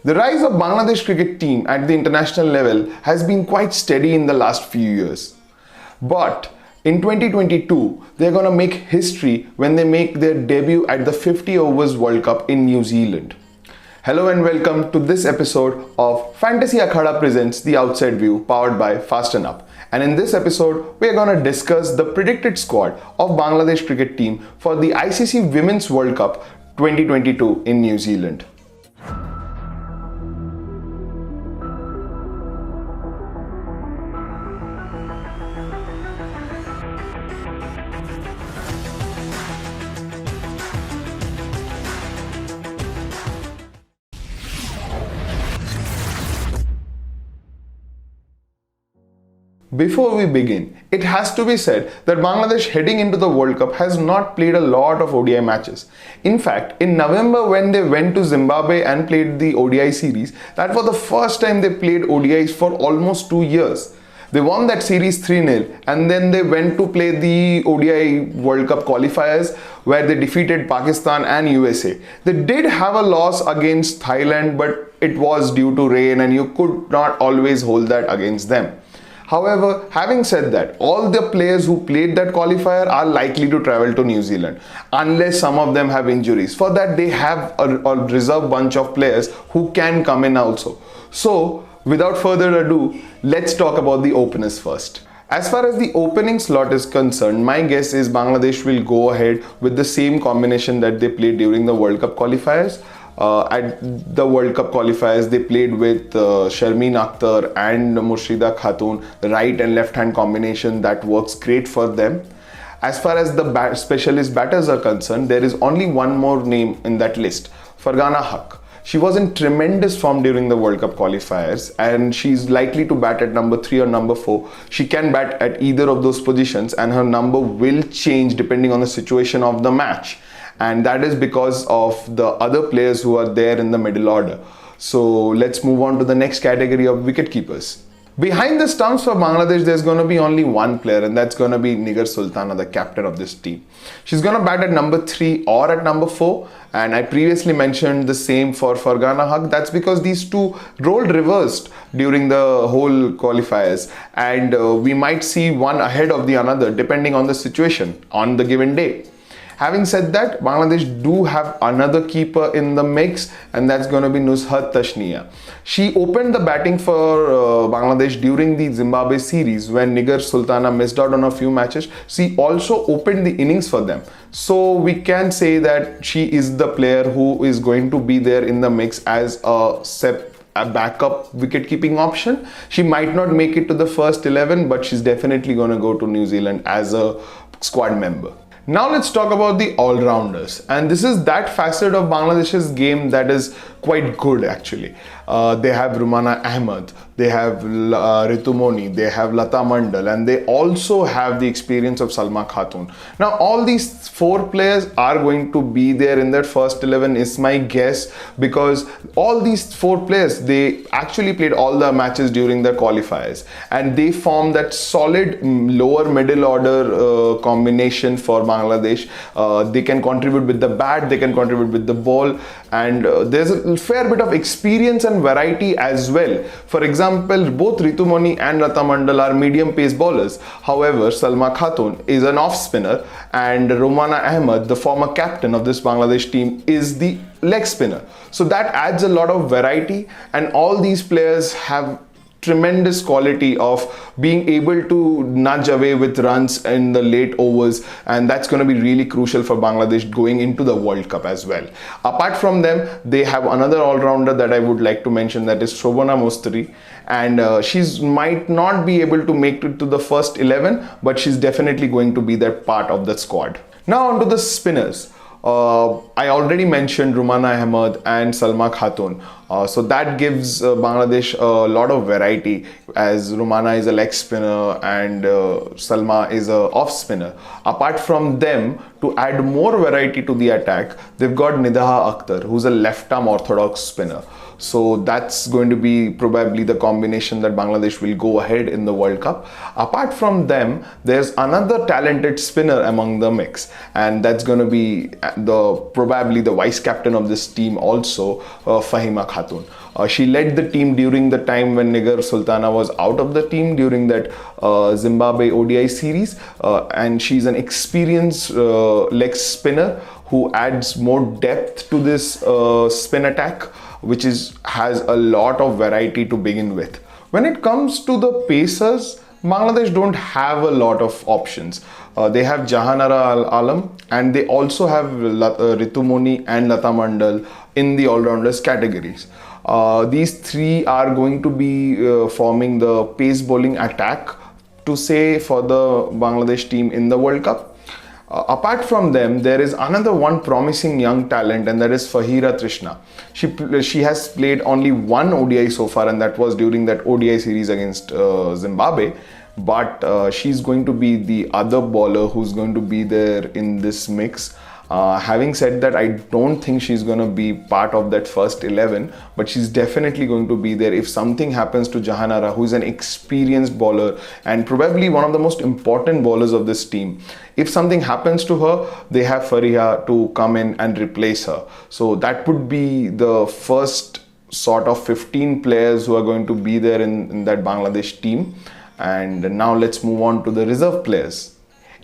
The rise of Bangladesh cricket team at the international level has been quite steady in the last few years. But in 2022, they're going to make history when they make their debut at the 50 Overs World Cup in New Zealand. Hello and welcome to this episode of Fantasy Akhada presents The Outside View powered by Fasten Up. And in this episode, we are going to discuss the predicted squad of Bangladesh cricket team for the ICC Women's World Cup 2022 in New Zealand. Before we begin, it has to be said that Bangladesh heading into the World Cup has not played a lot of ODI matches. In fact, in November when they went to Zimbabwe and played the ODI series, that was the first time they played ODIs for almost 2 years. They won that series 3-0 and then they went to play the ODI World Cup qualifiers where they defeated Pakistan and USA. They did have a loss against Thailand, but it was due to rain and you could not always hold that against them. However, having said that, all the players who played that qualifier are likely to travel to New Zealand unless some of them have injuries. For that, they have a reserve bunch of players who can come in also. So, without further ado, let's talk about the openers first. As far as the opening slot is concerned, my guess is Bangladesh will go ahead with the same combination that they played during the World Cup qualifiers. At the World Cup qualifiers, they played with Sharmeen Akhtar and Murshida Khatun, right and left hand combination that works great for them. As far as the specialist batters are concerned, there is only one more name in that list, Fargana Haq. She was in tremendous form during the World Cup qualifiers and she's likely to bat at number 3 or number 4. She can bat at either of those positions and her number will change depending on the situation of the match. And that is because of the other players who are there in the middle order. So let's move on to the next category of wicket keepers. Behind the stumps for Bangladesh, there's going to be only one player and that's going to be Nigar Sultana, the captain of this team. She's going to bat at number 3 or at number 4. And I previously mentioned the same for Fargana Haq. That's because these two rolled reversed during the whole qualifiers. And we might see one ahead of the another depending on the situation on the given day. Having said that, Bangladesh do have another keeper in the mix and that's going to be Nushat Tashniya. She opened the batting for Bangladesh during the Zimbabwe series when Nigar Sultana missed out on a few matches. She also opened the innings for them. So we can say that she is the player who is going to be there in the mix as a backup wicket-keeping option. She might not make it to the first 11, but she's definitely going to go to New Zealand as a squad member. Now let's talk about the all-rounders, and this is that facet of Bangladesh's game that is quite good actually. They have Rumana Ahmed, they have Ritu Moni, they have Lata Mandal, and they also have the experience of Salma Khatun. Now all these 4 players are going to be there in that first 11 is my guess, because all these 4 players, they actually played all the matches during the qualifiers and they form that solid lower middle order combination for Bangladesh. They can contribute with the bat, they can contribute with the ball, and there's a fair bit of experience and variety as well. For example, both Ritu Moni and Lata Mandal are medium pace bowlers. However, Salma Khatun is an off spinner and Rumana Ahmed, the former captain of this Bangladesh team, is the leg spinner. So that adds a lot of variety, and all these players have tremendous quality of being able to nudge away with runs in the late overs, and that's going to be really crucial for Bangladesh going into the World Cup as well. Apart from them, they have another all-rounder that I would like to mention, that is Shobana Mostri, and she's might not be able to make it to the first 11, but she's definitely going to be that part of the squad. Now on to the spinners. I already mentioned Rumana Ahmed and Salma Khatun. So that gives Bangladesh a lot of variety, as Rumana is a leg spinner and Salma is a off spinner. Apart from them, to add more variety to the attack, they've got Nigar Akhtar, who's a left arm orthodox spinner. So that's going to be probably the combination that Bangladesh will go ahead in the World Cup. Apart from them, there's another talented spinner among the mix, and that's going to be probably the vice captain of this team also, Fahima Khatun. She led the team during the time when Nigar Sultana was out of the team during that Zimbabwe ODI series, and she's an experienced leg spinner who adds more depth to this spin attack, which has a lot of variety to begin with. When it comes to the pacers, Bangladesh don't have a lot of options. They have Jahanara Alam, and they also have Ritumoni and Lata Mandal in the all-rounders categories. These three are going to be forming the pace bowling attack to say for the Bangladesh team in the World Cup. Apart from them, there is another one promising young talent, and that is Fahira Trishna. She has played only one ODI so far, and that was during that ODI series against Zimbabwe. But she's going to be the other bowler who's going to be there in this mix. Having said that, I don't think she's going to be part of that first 11, but she's definitely going to be there if something happens to Jahanara, who is an experienced bowler and probably one of the most important bowlers of this team. If something happens to her, they have Fariha to come in and replace her. So that would be the first sort of 15 players who are going to be there in that Bangladesh team. And now let's move on to the reserve players.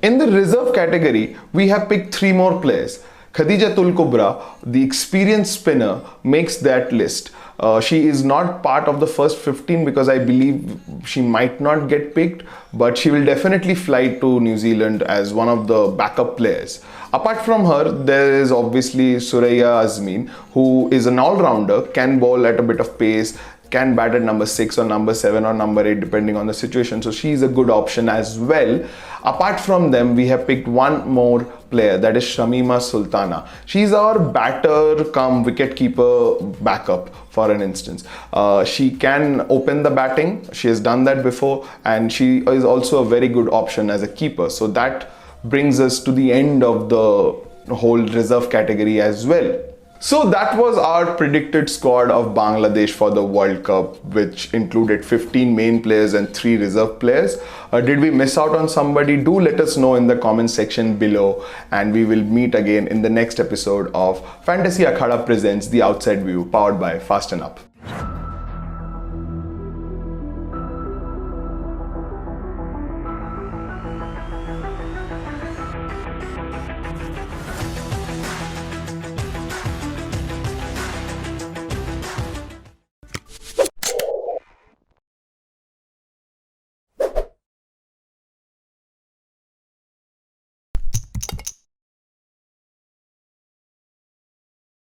In the reserve category, we have picked 3 more players. Khadija Tul Kubra, the experienced spinner, makes that list. She is not part of the first 15 because I believe she might not get picked, but she will definitely fly to New Zealand as one of the backup players. Apart from her, there is obviously Suraya Azmin, who is an all-rounder, can bowl at a bit of pace, can bat at number 6 or number 7 or number 8 depending on the situation, so she's a good option as well. Apart from them, we have picked one more player, that is Shamima Sultana. She's our batter cum wicket-keeper backup, for an instance. She can open the batting, she has done that before, and she is also a very good option as a keeper. So that brings us to the end of the whole reserve category as well. So that was our predicted squad of Bangladesh for the World Cup, which included 15 main players and 3 reserve players. Did we miss out on somebody? Do let us know in the comment section below, and we will meet again in the next episode of Fantasy Akhada Presents The Outside View, powered by Fasten Up.